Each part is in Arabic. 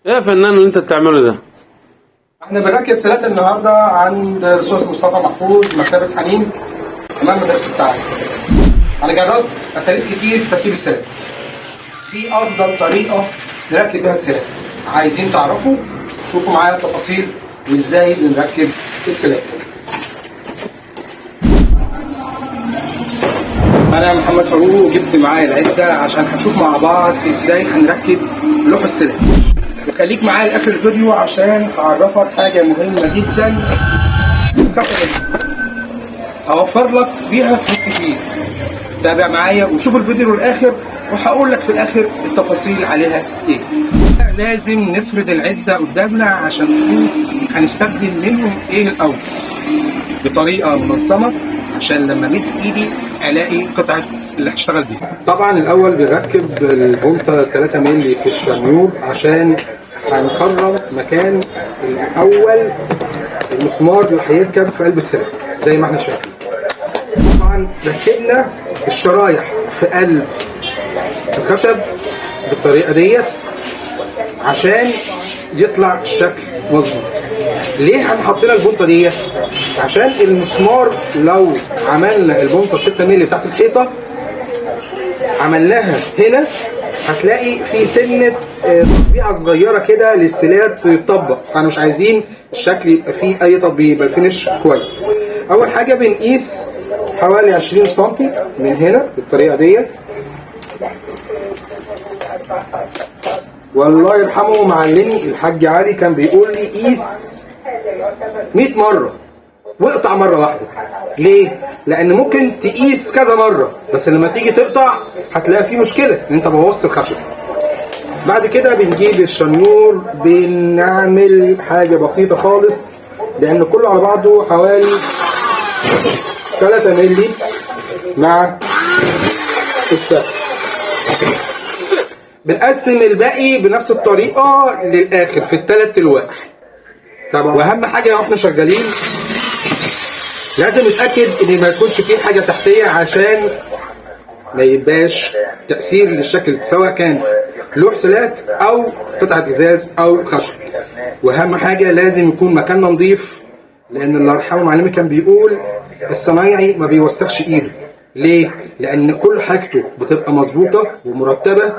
ايه يا فنان اللي انت بتعمله ده؟ احنا بنركب سلات النهارده عند الاستاذ مصطفى محفوظ مكتبة حنين امام مدرسة السعادة. انا جربت اساليب كتير في تركيب السلات. دي افضل طريقة نركب بيها السلات. عايزين تعرفوا؟ شوفوا معايا التفاصيل وازاي بنركب السلات. انا محمد فاروق جبت معايا العدة عشان هنشوف مع بعض ازاي هنركب لوح السلات. وخليك معايا لاخر الفيديو عشان اعرفك حاجه مهمه جدا هوفر لك بيها فلوس كتير. تابع معايا وشوف الفيديو للاخر وهقول لك في الاخر التفاصيل عليها ايه. لازم نفرد العده قدامنا عشان نشوف هنستخدم منهم ايه الاول بطريقه منظمه عشان لما مد ايدي الاقي قطعه اللي هشتغل بيها. طبعا الاول بنركب البونطه 3 مللي في الشنيور عشان هنخرم مكان الاول المسمار اللي هيركب في قلب السلك زي ما احنا شايفين. طبعا ركبنا الشرايح في قلب الخشب بالطريقه ديت عشان يطلع الشكل مظبوط. ليه هنحط لنا البونطه ديت؟ عشان المسمار لو عملنا البونطه 6 مللي تحت الحيطه عملناها هنا هتلاقي في سنه تطبيعه صغيره كده للسلات يتطبق، فاحنا مش عايزين الشكل يبقى فيه اي تطبيق، يبقى الفينش كويس. اول حاجه بنقيس حوالي 20 سم من هنا بالطريقه ديت. والله يرحمه معلمي الحاج علي كان بيقول لي قيس 100 مره واقطع مره واحده. ليه؟ لان ممكن تقيس كذا مره بس لما تيجي تقطع هتلاقي فيه مشكله ان انت بوظت الخشب. بعد كده بنجيب الشنيور بنعمل حاجه بسيطه خالص لان كله على بعضه حوالي 3 مللي مع السقف. بنقسم الباقي بنفس الطريقه للاخر في الثلاث الواح. طبعا واهم حاجه واحنا شغالين لازم نتاكد ان ما يكونش فيه حاجه تحتيه عشان ما يبقاش تاثير للشكل سواء كان لوح سلات او قطعه ازاز او خشب. واهم حاجه لازم يكون مكاننا نظيف لان الله يرحمه معلمي كان بيقول الصنايعي ما بيوسخش ايده. ليه؟ لان كل حاجته بتبقى مظبوطه ومرتبه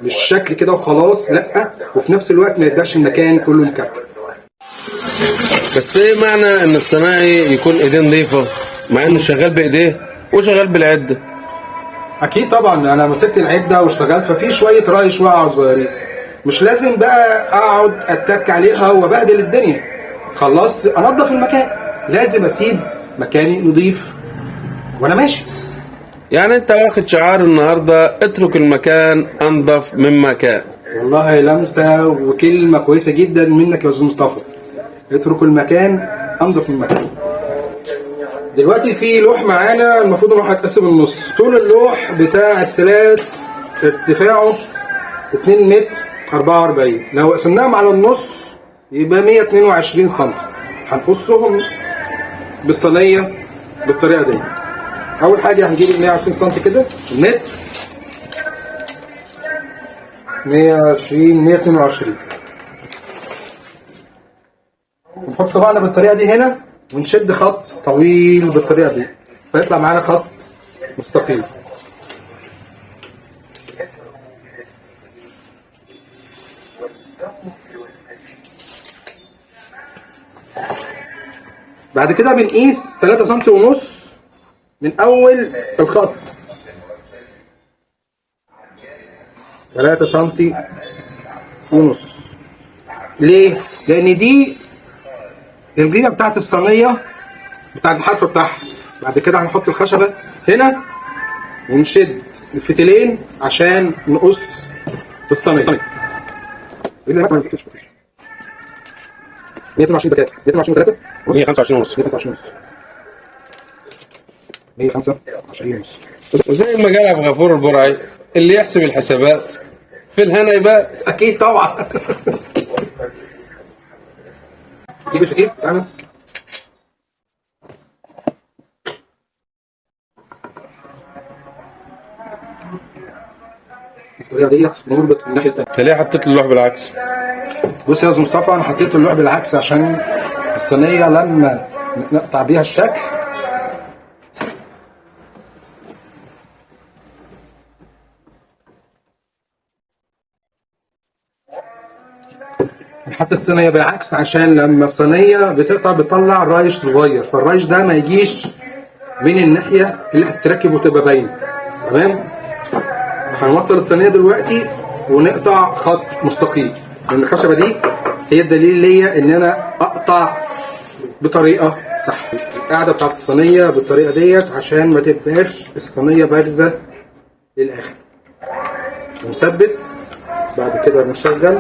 مش شكل كده وخلاص، لا، وفي نفس الوقت ما يبقاش المكان كله مكركب. بس ايه معنى ان الصنايعي يكون ايديه نظيفه مع انه شغال بايديه وشغال بالعده؟ اكيد طبعا انا مسكت العده واشتغلت ففي شويه ريش وقعوا صغيرين، مش لازم بقى اقعد اتك عليها وبهدل الدنيا. خلصت انضف المكان، لازم اسيب مكاني نظيف وانا ماشي. يعني انت واخد شعار النهارده اترك المكان انظف مما كان. والله لمسه وكلمه كويسه جدا منك يا استاذ مصطفى. اترك المكان انظف من مكان. دلوقتي في لوح معانا المفروض انه هيتقسم النص. طول اللوح بتاع السلات ارتفاعه 2 متر 44. لو قسمناهم على النص يبقى 122 سم. هنقصهم بالصينيه بالطريقه دي. اول حاجه هنجيب ال 120 سم كده المتر 122 ونحط صباعنا بالطريقه دي هنا ونشد خط طويل بالطريقه دي فيطلع معانا خط مستقيم. بعد كده بنقيس 3 سم ونص من اول الخط. 3 سم ونص. ليه؟ لان دي الجيبه بتاعت الصينيه بتاعت الحرف بتاعها. بعد كده هنحط الخشبه هنا ونشد الفتيلين عشان نقص بالصينيه. 122 بكام؟ 122 3 125 ونص. 125 ونص 125 ونص. وزي ما قال ابو غفور البرعي اللي يحسب الحسابات في الهنا يبات. اكيد طبعا. جيب الفتيل تعالى. الطريقه ديت نربط الناحيه الثانيه. انت ليه حطيت اللوح بالعكس؟ بص يا استاذ مصطفى، انا حطيت اللوح بالعكس عشان الصينيه لما نقطع بيها الشكل نحط الصينيه بالعكس عشان لما الصينيه بتقطع بتطلع رايش صغير، فالرايش ده ما يجيش من الناحيه اللي هتتركب وتبقى باينه. تمام. هنوصل الصينيه دلوقتي ونقطع خط مستقيم، لان الخشبه دي هي الدليل ليا ان انا اقطع بطريقه صح. القاعده بتاعت الصينيه بالطريقه ديت عشان ما تبقاش الصينيه بارزه للاخر. ونثبت. بعد كده بنشغل،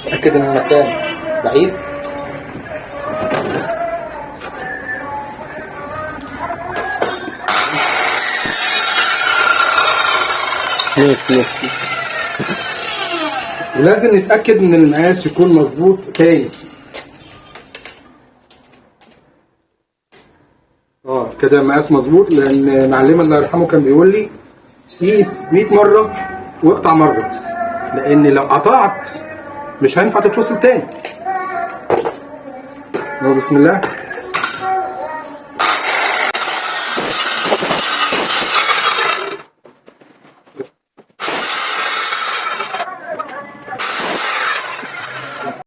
اتاكد ان المكان بعيد. ولازم نتاكد ان المقاس يكون مظبوط تاني. كده المقاس مظبوط، لان معلمه الله يرحمه كان بيقول لي قيس 100 مره واقطع مره، لان لو قطعت مش هينفع تتوصل تاني. بسم الله.